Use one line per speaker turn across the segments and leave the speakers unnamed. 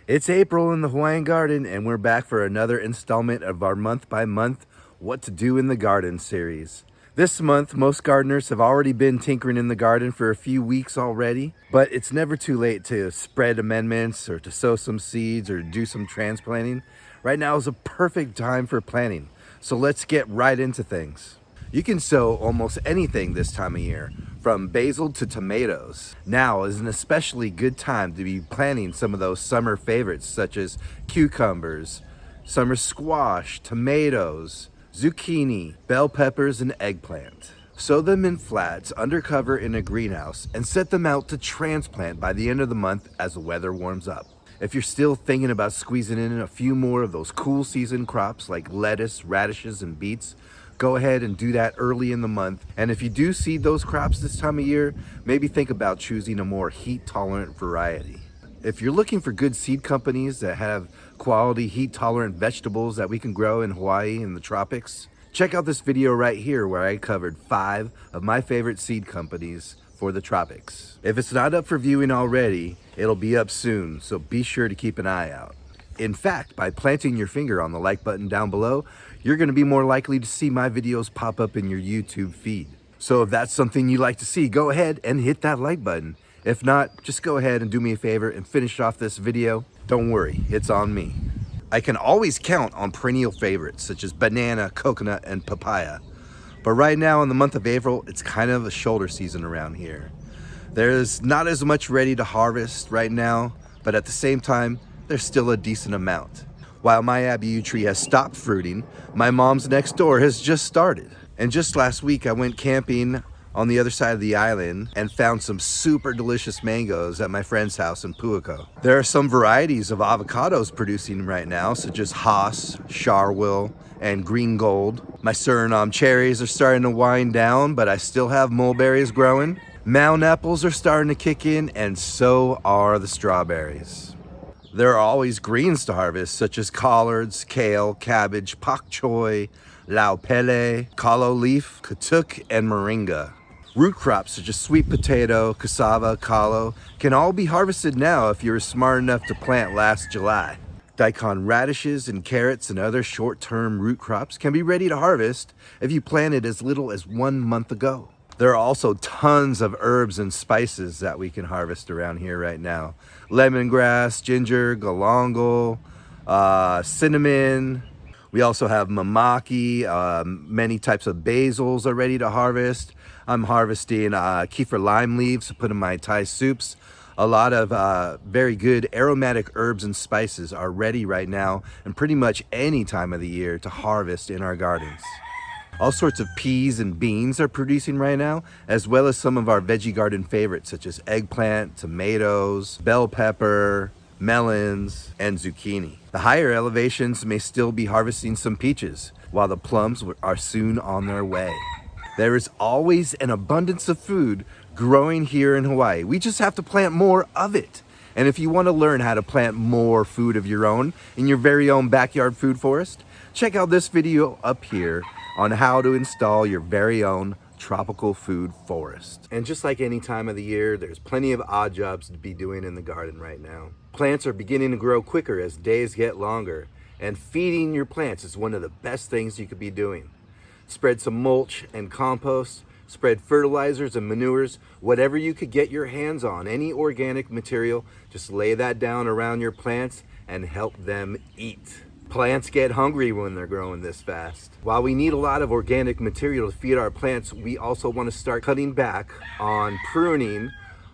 It's April in the Hawaiian Garden, and we're back for another installment of our month by month What to Do in the Garden series. This month, most gardeners have already been tinkering in the garden for a few weeks already, but it's never too late to spread amendments or to sow some seeds or do some transplanting. Right now is a perfect time for planting, so let's get right into things. You can sow almost anything this time of year, from basil to tomatoes. Now is an especially good time to be planting some of those summer favorites such as cucumbers, summer squash, tomatoes, zucchini, bell peppers, and eggplant. Sow them in flats under cover in a greenhouse and set them out to transplant by the end of the month as the weather warms up. If you're still thinking about squeezing in a few more of those cool season crops like lettuce, radishes, and beets, go ahead and do that early in the month. And if you do seed those crops this time of year, maybe think about choosing a more heat-tolerant variety. If you're looking for good seed companies that have quality heat-tolerant vegetables that we can grow in Hawaii in the tropics, check out this video right here where I covered 5 of my favorite seed companies for the tropics. If it's not up for viewing already, it'll be up soon, so be sure to keep an eye out. In fact, by planting your finger on the like button down below, you're going to be more likely to see my videos pop up in your YouTube feed. So if that's something you like to see, go ahead and hit that like button. If not, just go ahead and do me a favor and finish off this video. Don't worry, it's on me. I can always count on perennial favorites such as banana, coconut, and papaya. But right now in the month of April, it's kind of a shoulder season around here. There's not as much ready to harvest right now, but at the same time, there's still a decent amount. While my abiu tree has stopped fruiting, my mom's next door has just started. And just last week I went camping on the other side of the island and found some super delicious mangoes at my friend's house in Puako. There are some varieties of avocados producing right now, such as Hass, Charwil, and Green Gold. My Suriname cherries are starting to wind down, but I still have mulberries growing. Mound apples are starting to kick in, and so are the strawberries. There are always greens to harvest, such as collards, kale, cabbage, pak choi, lau pele, kalo leaf, katuk, and moringa. Root crops such as sweet potato, cassava, kalo can all be harvested now if you were smart enough to plant last July. Daikon radishes and carrots and other short-term root crops can be ready to harvest if you planted as little as 1 month ago. There are also tons of herbs and spices that we can harvest around here right now. Lemongrass, ginger, galangal, cinnamon. We also have mamaki, many types of basils are ready to harvest. I'm harvesting kefir lime leaves to put in my Thai soups. A lot of very good aromatic herbs and spices are ready right now and pretty much any time of the year to harvest in our gardens. All sorts of peas and beans are producing right now, as well as some of our veggie garden favorites such as eggplant, tomatoes, bell pepper, melons, and zucchini. The higher elevations may still be harvesting some peaches, while the plums are soon on their way. There is always an abundance of food growing here in Hawaii. We just have to plant more of it. And if you want to learn how to plant more food of your own in your very own backyard food forest, check out this video up here on how to install your very own tropical food forest. And just like any time of the year, there's plenty of odd jobs to be doing in the garden right now. Plants are beginning to grow quicker as days get longer, and feeding your plants is one of the best things you could be doing. Spread some mulch and compost, spread fertilizers and manures, whatever you could get your hands on, any organic material, just lay that down around your plants and help them eat. Plants get hungry when they're growing this fast. While we need a lot of organic material to feed our plants, we also want to start cutting back on pruning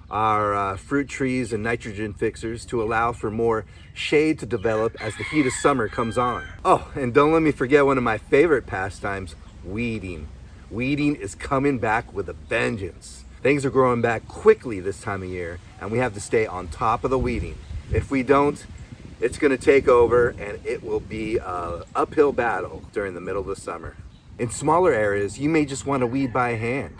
our fruit trees and nitrogen fixers to allow for more shade to develop as the heat of summer comes on. Oh, and don't let me forget one of my favorite pastimes, weeding. Weeding is coming back with a vengeance. Things are growing back quickly this time of year, and we have to stay on top of the weeding. If we don't, it's going to take over and it will be an uphill battle during the middle of the summer. In smaller areas, you may just want to weed by hand.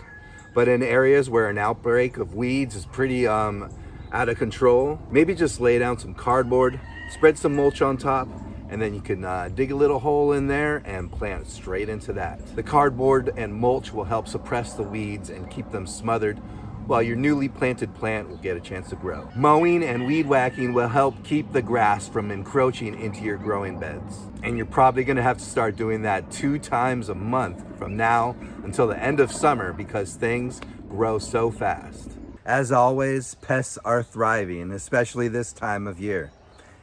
But in areas where an outbreak of weeds is pretty out of control, maybe just lay down some cardboard, spread some mulch on top, and then you can dig a little hole in there and plant straight into that. The cardboard and mulch will help suppress the weeds and keep them smothered while your newly planted plant will get a chance to grow. Mowing and weed whacking will help keep the grass from encroaching into your growing beds. And you're probably gonna have to start doing that 2 times a month from now until the end of summer because things grow so fast. As always, pests are thriving, especially this time of year.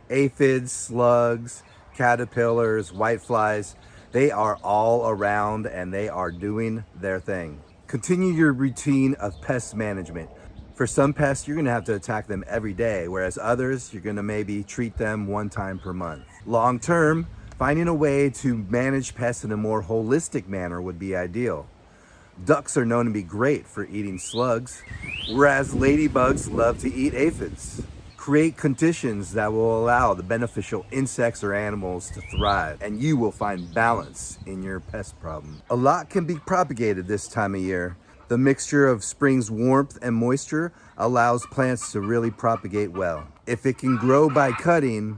Aphids, slugs, caterpillars, whiteflies, they are all around and they are doing their thing. Continue your routine of pest management. For some pests, you're gonna have to attack them every day, whereas others, you're gonna maybe treat them 1 time per month. Long term, finding a way to manage pests in a more holistic manner would be ideal. Ducks are known to be great for eating slugs, whereas ladybugs love to eat aphids. Create conditions that will allow the beneficial insects or animals to thrive, and you will find balance in your pest problem. A lot can be propagated this time of year. The mixture of spring's warmth and moisture allows plants to really propagate well. If it can grow by cutting,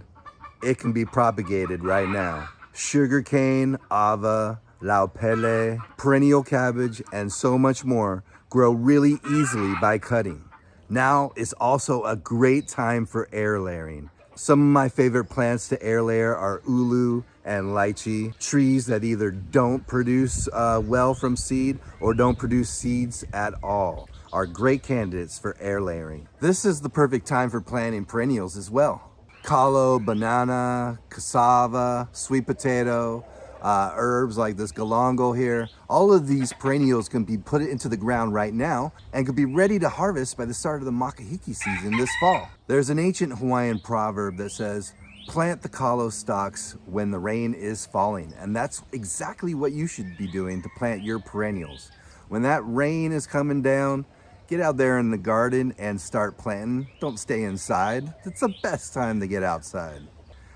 it can be propagated right now. Sugarcane, ava, laupele, perennial cabbage, and so much more grow really easily by cutting. Now is also a great time for air layering. Some of my favorite plants to air layer are ulu and lychee, trees that either don't produce well from seed or don't produce seeds at all are great candidates for air layering. This is the perfect time for planting perennials as well. Kalo, banana, cassava, sweet potato, herbs like this galangal here. All of these perennials can be put into the ground right now and could be ready to harvest by the start of the makahiki season this fall. There's an ancient Hawaiian proverb that says, plant the kalo stalks when the rain is falling. And that's exactly what you should be doing to plant your perennials. When that rain is coming down, get out there in the garden and start planting. Don't stay inside. It's the best time to get outside.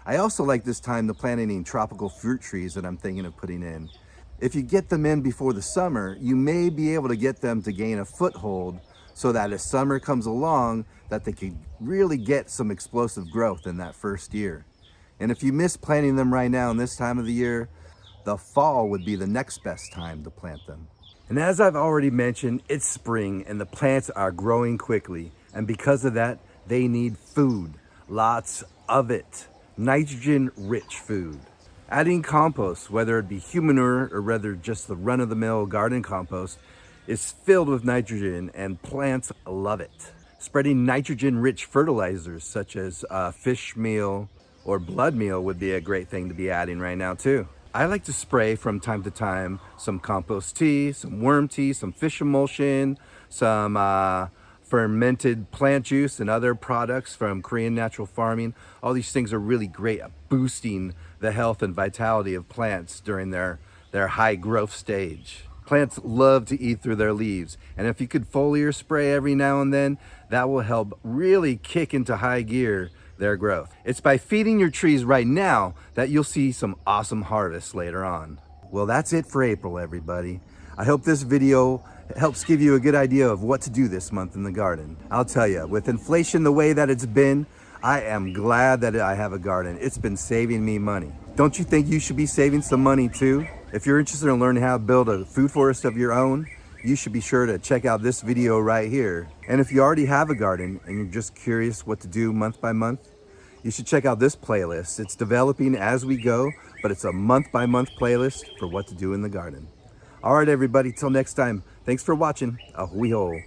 I also like this time to plant any tropical fruit trees that I'm thinking of putting in. If you get them in before the summer, you may be able to get them to gain a foothold so that as summer comes along, that they can really get some explosive growth in that first year. And if you miss planting them right now in this time of the year, the fall would be the next best time to plant them. And as I've already mentioned, it's spring and the plants are growing quickly. And because of that, they need food, lots of it. Nitrogen-rich food. Adding compost, whether it be human manure or rather just the run-of-the-mill garden compost, is filled with nitrogen and plants love it. Spreading nitrogen-rich fertilizers such as fish meal or blood meal would be a great thing to be adding right now too. I like to spray from time to time some compost tea, some worm tea, some fish emulsion, some fermented plant juice and other products from Korean natural farming. All these things are really great at boosting the health and vitality of plants during their high growth stage. Plants love to eat through their leaves, and if you could foliar spray every now and then, that will help really kick into high gear their growth. It's by feeding your trees right now that you'll see some awesome harvests later on. Well, that's it for April, everybody. I hope this video helps give you a good idea of what to do this month in the garden. I'll tell you, with inflation the way that it's been, I am glad that I have a garden. It's been saving me money. Don't you think you should be saving some money too? If you're interested in learning how to build a food forest of your own, you should be sure to check out this video right here. And if you already have a garden and you're just curious what to do month by month, you should check out this playlist. It's developing as we go, but it's a month by month playlist for what to do in the garden. All right, everybody, till next time. Thanks for watching. Ahui ho.